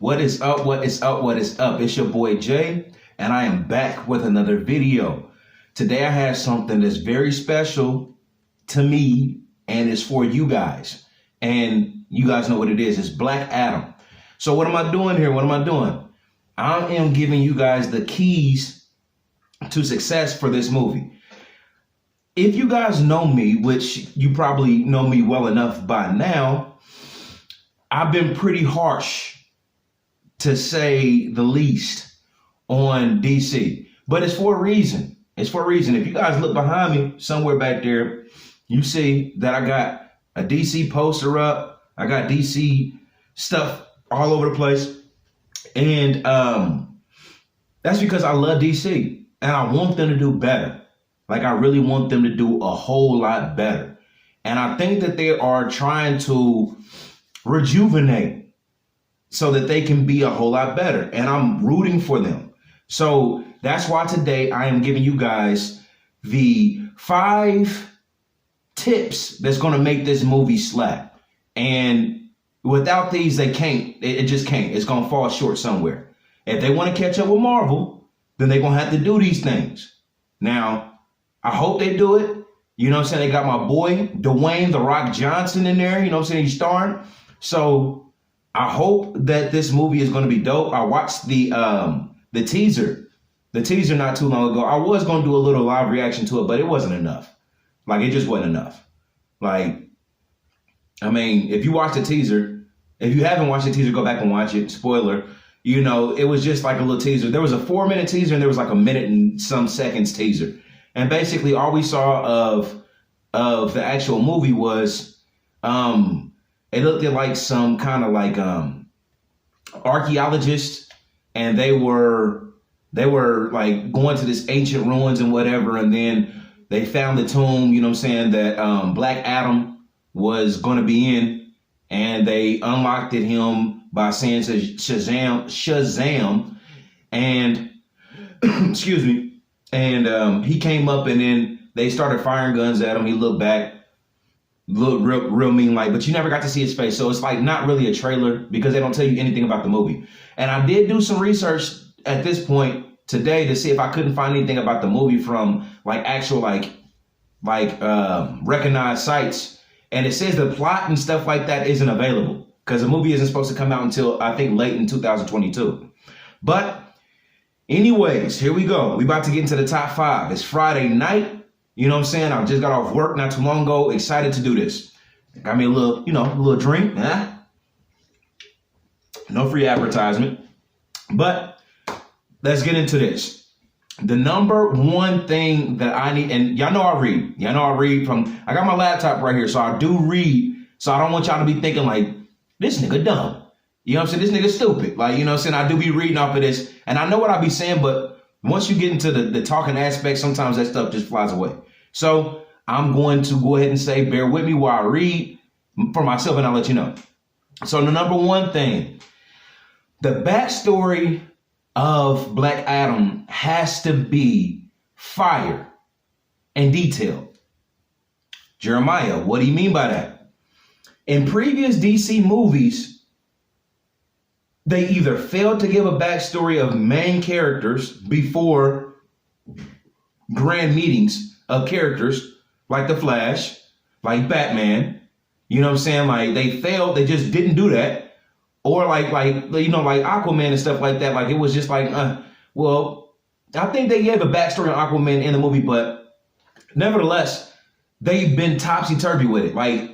What is up? What is up? What is up? It's your boy Jay, and I am back with another video. Today I have something that's very special to me, and it's for you guys. And you guys know what it is. It's Black Adam. So what am I doing here? What am I doing? I am giving you guys the keys to success for this movie. If you guys know me, which you probably know me well enough by now, I've been pretty harsh, to say the least, on DC. But it's for a reason. It's for a reason. If you guys look behind me, somewhere back there, you see that I got a DC poster up. I got DC stuff all over the place. And that's because I love DC. And I want them to do better. Like, I really want them to do a whole lot better. And I think that they are trying to rejuvenate so that they can be a whole lot better. And I'm rooting for them. So that's why today I am giving you guys the 5 tips that's going to make this movie slap. And without these, they can't. It just can't. It's going to fall short somewhere. If they want to catch up with Marvel, then they're going to have to do these things. Now, I hope they do it. You know what I'm saying? They got my boy, Dwayne The Rock Johnson in there. You know what I'm saying? He's starring. So I hope that this movie is going to be dope. I watched the teaser. The teaser not too long ago. I was going to do a little live reaction to it, but it wasn't enough. Like, it just wasn't enough. Like, I mean, if you watch the teaser, if you haven't watched the teaser, go back and watch it. Spoiler. You know, it was just like a little teaser. There was a 4-minute teaser and there was like a minute and some seconds teaser. And basically all we saw of the actual movie was it looked at like some kind of like archaeologists, and they were like going to this ancient ruins and whatever, and then they found the tomb, you know what I'm saying, that Black Adam was going to be in, and they unlocked it him by saying Shazam, and excuse me. And he came up, and then they started firing guns at him. He looked back, looked real mean like, but you never got to see his face. So it's like not really a trailer because they don't tell you anything about the movie. And I did do some research at this point today to see if I couldn't find anything about the movie from like actual like recognized sites. And it says the plot and stuff like that isn't available because the movie isn't supposed to come out until I think late in 2022. But anyways, here we go. We about to get into the top 5. It's Friday night. You know what I'm saying? I just got off work not too long ago. Excited to do this. Got me a little, you know, a little drink. No free advertisement. But let's get into this. The number one thing that I need, and y'all know I read. Y'all know I read from, I got my laptop right here, so I do read. So I don't want y'all to be thinking like, this nigga dumb. You know what I'm saying? This nigga's stupid. Like, you know what I'm saying? I do be reading off of this. And I know what I be saying, but once you get into the talking aspect, sometimes that stuff just flies away. So I'm going to go ahead and say, bear with me while I read for myself, and I'll let you know. So the number one thing, the backstory of Black Adam has to be fire and detailed. Jeremiah, what do you mean by that? In previous DC movies, they either failed to give a backstory of main characters before grand meetings of characters like The Flash, like Batman. You know what I'm saying? Like, they failed. They just didn't do that. Or like you know, like Aquaman and stuff like that. Like, it was just like, well, I think they gave a backstory on Aquaman in the movie, but nevertheless, they've been topsy-turvy with it. Like,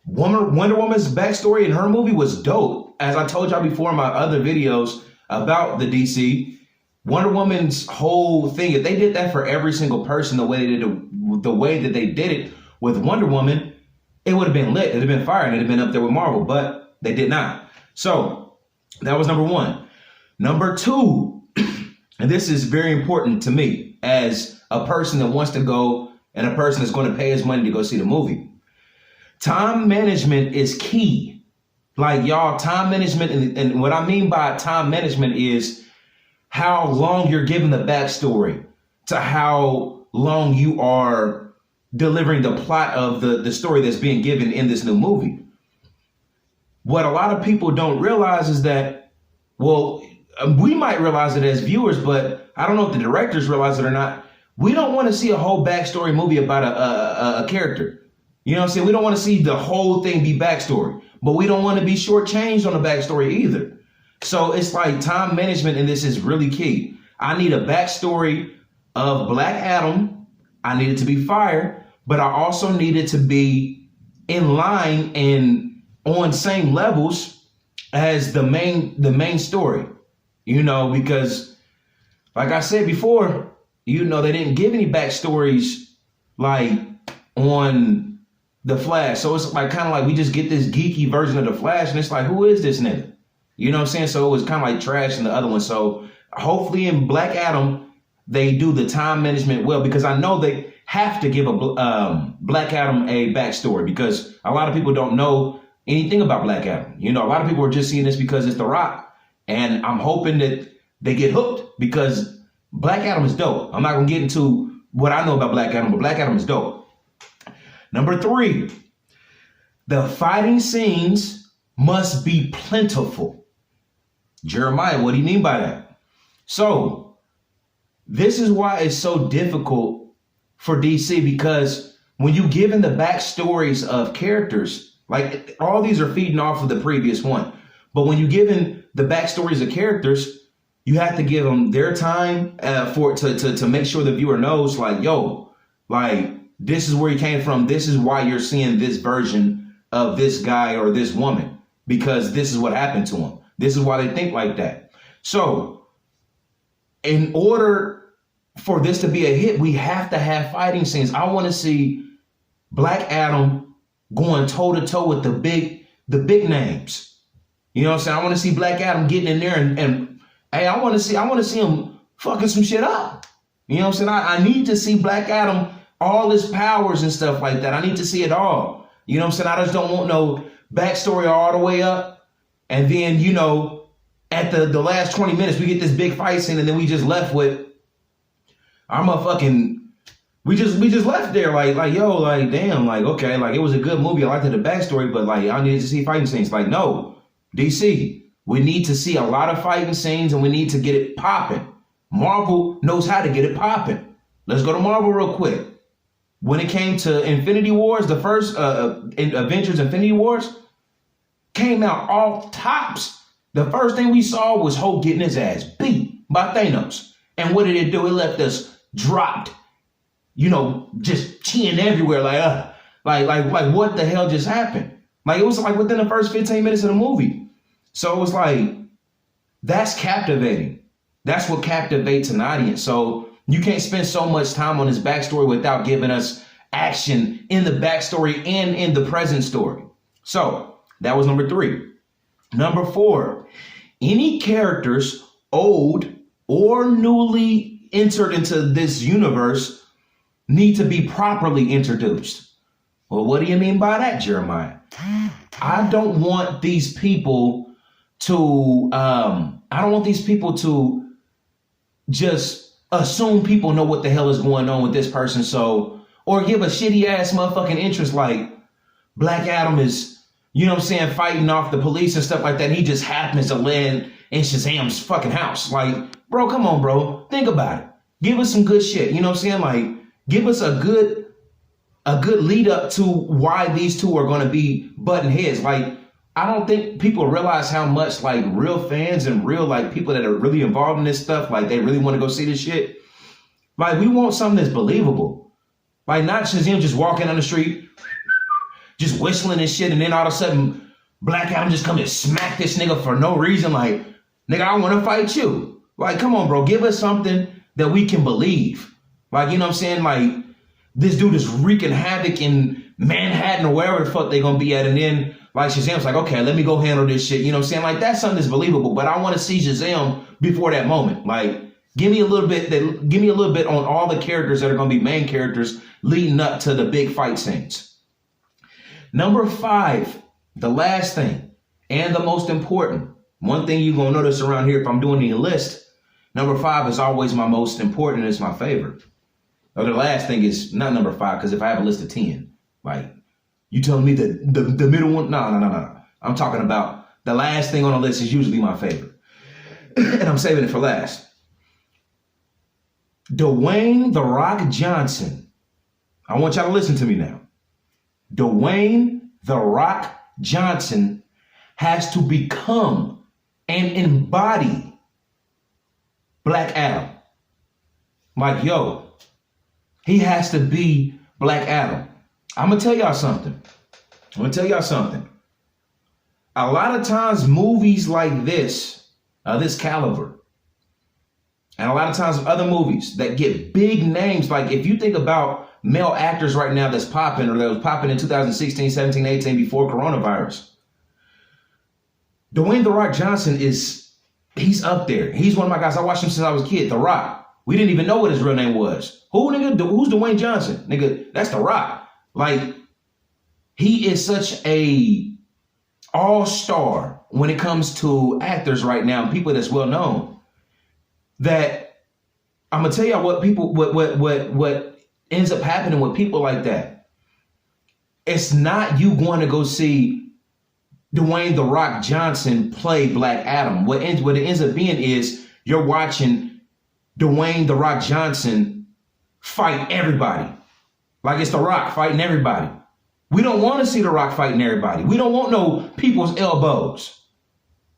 Wonder Woman's backstory in her movie was dope. As I told y'all before in my other videos about the DC, Wonder Woman's whole thing, if they did that for every single person the way that they did it with Wonder Woman, it would have been lit. It would have been fire, and it would have been up there with Marvel, but they did not. So that was number one. Number two, and this is very important to me as a person that wants to go and a person that's going to pay his money to go see the movie. Time management is key. Like, y'all, time management, and what I mean by time management is how long you're giving the backstory to how long you are delivering the plot of the story that's being given in this new movie. What a lot of people don't realize is that Well, we might realize it as viewers, but I don't know if the directors realize it or not. We don't want to see a whole backstory movie about a character. You know what I'm saying? We don't want to see the whole thing be backstory, but we don't want to be shortchanged on the backstory either. So it's like time management in this is really key. I need a backstory of Black Adam. I need it to be fire, but I also need it to be in line and on same levels as the main story. You know, because like I said before, you know, they didn't give any backstories like on the Flash. So it's like kind of like we just get this geeky version of the Flash, and it's like, who is this nigga? You know what I'm saying? So it was kind of like trash in the other one. So hopefully in Black Adam, they do the time management well, because I know they have to give a Black Adam a backstory, because a lot of people don't know anything about Black Adam. You know, a lot of people are just seeing this because it's The Rock. And I'm hoping that they get hooked, because Black Adam is dope. I'm not going to get into what I know about Black Adam, but Black Adam is dope. Number 3, the fighting scenes must be plentiful. Jeremiah, what do you mean by that? So this is why it's so difficult for DC, because when you give in the backstories of characters, like all these are feeding off of the previous one. But when you give in the backstories of characters, you have to give them their time to make sure the viewer knows, like, yo, like, this is where he came from. This is why you're seeing this version of this guy or this woman, because this is what happened to him. This is why they think like that. So in order for this to be a hit, we have to have fighting scenes. I want to see Black Adam going toe to toe with the big names. You know what I'm saying? I want to see Black Adam getting in there and hey, I want to see him fucking some shit up. You know what I'm saying? I need to see Black Adam, all his powers and stuff like that. I need to see it all. You know what I'm saying? I just don't want no backstory all the way up. And then, you know, at the last 20 minutes, we get this big fight scene, and then we just left with our motherfucking, we just left there like, yo, like, damn, like, okay, like, it was a good movie. I liked the backstory, but like, I needed to see fighting scenes. Like, no, DC, we need to see a lot of fighting scenes, and we need to get it popping. Marvel knows how to get it popping. Let's go to Marvel real quick. When it came to Infinity Wars, the first Avengers Infinity Wars came out all tops. The first thing we saw was Hulk getting his ass beat by Thanos. And what did it do? It left us dropped, you know, just cheering everywhere. Like what the hell just happened? Like, it was like within the first 15 minutes of the movie. So it was like, that's captivating. That's what captivates an audience. So you can't spend so much time on his backstory without giving us action in the backstory and in the present story. So that was number 3. Number 4, any characters old or newly entered into this universe need to be properly introduced. Well, what do you mean by that, Jeremiah? I don't want these people to, just assume people know what the hell is going on with this person. So, or give a shitty ass motherfucking interest like Black Adam is, you know what I'm saying, fighting off the police and stuff like that. And he just happens to land in Shazam's fucking house. Like, bro, come on, bro. Think about it. Give us some good shit. You know what I'm saying? Like, give us a good lead up to why these two are going to be butting heads. Like, I don't think people realize how much like real fans and real like people that are really involved in this stuff, like they really want to go see this shit. Like, we want something that's believable. Like, not Shazam just walking on the street, just whistling and shit, and then all of a sudden Black Adam just come and smack this nigga for no reason. Like, nigga, I want to fight you. Like, come on, bro. Give us something that we can believe. Like, you know what I'm saying? Like, this dude is wreaking havoc in Manhattan or wherever the fuck they gonna be at, and then like Shazam's like, okay, let me go handle this shit. You know what I'm saying? Like, that's something that's believable, but I want to see Shazam before that moment. Like, give me a little bit on all the characters that are going to be main characters leading up to the big fight scenes. Number 5, the last thing and the most important. One thing you're going to notice around here if I'm doing the list, number 5 is always my most important and it's my favorite. Or the last thing is not number 5, because if I have a list of 10, like, you telling me that the middle one? No. I'm talking about the last thing on the list is usually my favorite. and I'm saving it for last. Dwayne The Rock Johnson. I want y'all to listen to me now. Dwayne The Rock Johnson has to become and embody Black Adam. Like, yo, he has to be Black Adam. I'm going to tell y'all something. A lot of times movies like this, this caliber, and a lot of times other movies that get big names, like if you think about male actors right now that's popping, or that was popping in 2016, 17, 18 before coronavirus, Dwayne The Rock Johnson he's up there. He's one of my guys. I watched him since I was a kid, The Rock. We didn't even know what his real name was. Who's Dwayne Johnson? Nigga, that's The Rock. Like, he is such a all-star when it comes to actors right now, people that's well known, that I'm gonna tell y'all what ends up happening with people like that. It's not you going to go see Dwayne The Rock Johnson play Black Adam. What it ends up being is you're watching Dwayne The Rock Johnson fight everybody. Like it's The Rock fighting everybody. We don't want to see The Rock fighting everybody. We don't want no people's elbows.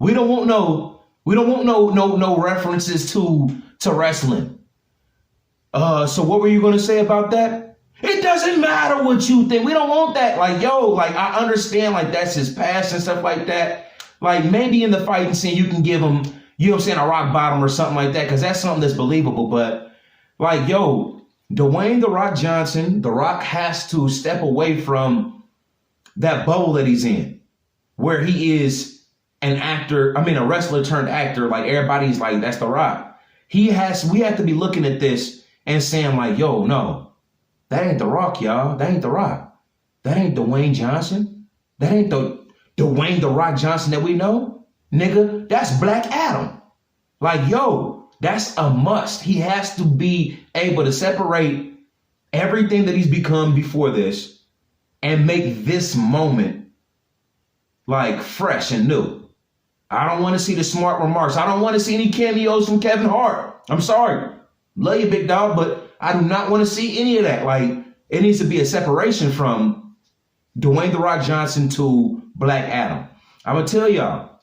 We don't want no references to wrestling. So what were you going to say about that? It doesn't matter what you think. We don't want that. Like, yo, like I understand like that's his past and stuff like that. Like maybe in the fighting scene you can give him, you know what I'm saying, a rock bottom or something like that, because that's something that's believable. But like, yo, Dwayne The Rock Johnson, The Rock has to step away from that bubble that he's in, where he is an actor, a wrestler turned actor. Like everybody's like, that's The Rock. We have to be looking at this and saying like, yo, no, that ain't The Rock, y'all. That ain't The Rock. That ain't Dwayne Johnson. That ain't the Dwayne The Rock Johnson that we know. Nigga, that's Black Adam. Like, yo, that's a must. He has to be able to separate everything that he's become before this and make this moment like fresh and new. I don't want to see the smart remarks. I don't want to see any cameos from Kevin Hart. I'm sorry. Love you, big dog, but I do not want to see any of that. Like, it needs to be a separation from Dwayne The Rock Johnson to Black Adam. I'm going to tell y'all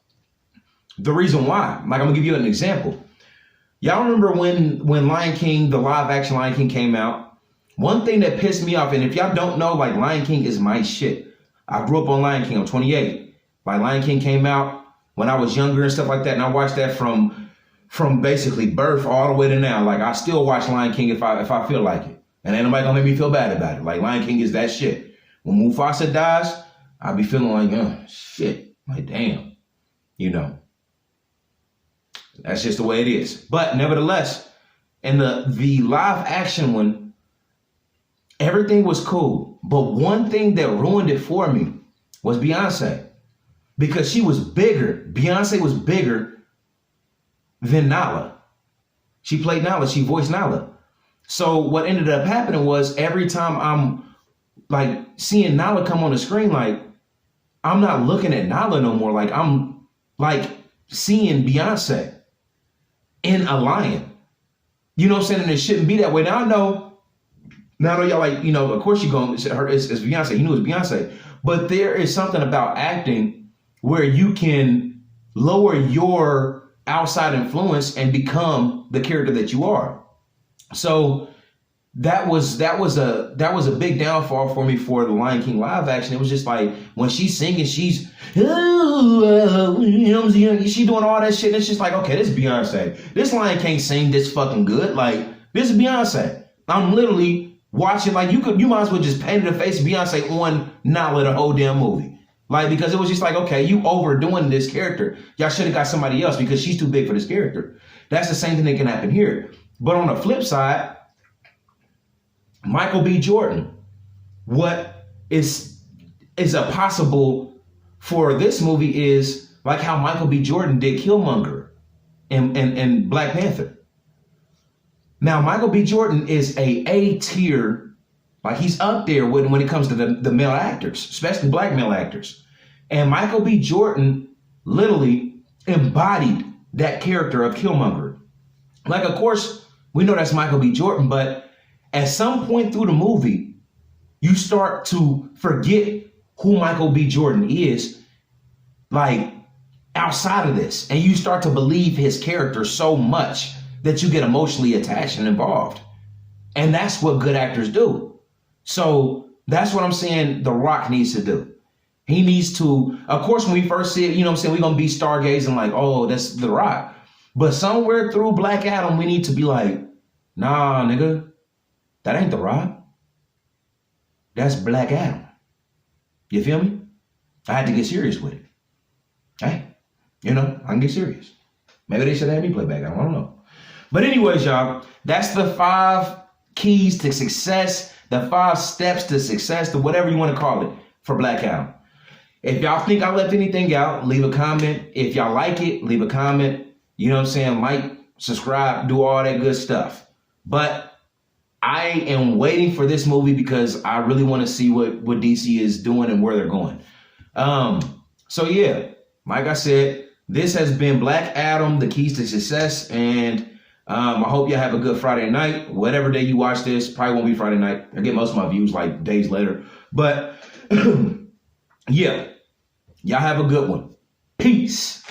the reason why. Like, I'm going to give you an example. Y'all remember when Lion King, the live action Lion King came out? One thing that pissed me off, and if y'all don't know, like Lion King is my shit. I grew up on Lion King. I'm 28. Like Lion King came out when I was younger and stuff like that, and I watched that from basically birth all the way to now. Like I still watch Lion King if I feel like it, and ain't nobody gonna make me feel bad about it. Like Lion King is that shit. When Mufasa dies, I be feeling like, oh shit, like damn, you know. That's just the way it is. But nevertheless, in the live action one, everything was cool. But one thing that ruined it for me was Beyonce. Because she was bigger. Beyonce was bigger than Nala. She played Nala. She voiced Nala. So what ended up happening was every time I'm like seeing Nala come on the screen, like I'm not looking at Nala no more. Like I'm like seeing Beyonce in a lion. You know what I'm saying? And it shouldn't be that way. Now I know y'all like, you know, of course you're going to her it's Beyonce. You knew it was Beyonce. But there is something about acting where you can lower your outside influence and become the character that you are. So that was a big downfall for me for the Lion King live action. It was just like when she's singing, she's you know, she doing all that shit. And it's just like, okay, this is Beyonce. This Lion can't sing this fucking good. Like this is Beyonce. I'm literally watching like you might as well just painted the face of Beyonce on Nala the whole damn movie. Like because it was just like, okay, you overdoing this character. Y'all should have got somebody else because she's too big for this character. That's the same thing that can happen here. But on the flip side, Michael B. Jordan, what is a possible for this movie is like how Michael B. Jordan did Killmonger in Black Panther. Now, Michael B. Jordan is A tier, like he's up there when it comes to the male actors, especially black male actors. And Michael B. Jordan literally embodied that character of Killmonger. Like, of course, we know that's Michael B. Jordan, but at some point through the movie, you start to forget who Michael B. Jordan is, like, outside of this. And you start to believe his character so much that you get emotionally attached and involved. And that's what good actors do. So that's what I'm saying The Rock needs to do. He needs to, of course, when we first see it, you know what I'm saying, we're going to be stargazing like, oh, that's The Rock. But somewhere through Black Adam, we need to be like, nah, nigga, that ain't The Rock. That's Black Adam. You feel me? I had to get serious with it. Hey, you know, I can get serious. Maybe they should have me play Black Adam. I don't know. But anyways, y'all, that's the 5 keys to success, the 5 steps to success, to whatever you want to call it, for Black Adam. If y'all think I left anything out, leave a comment. If y'all like it, leave a comment. You know what I'm saying? Like, subscribe, do all that good stuff. But I am waiting for this movie because I really want to see what DC is doing and where they're going. So yeah, like I said, this has been Black Adam, the keys to success. And I hope y'all have a good Friday night. Whatever day you watch this, probably won't be Friday night. I get most of my views like days later. But yeah, y'all have a good one. Peace.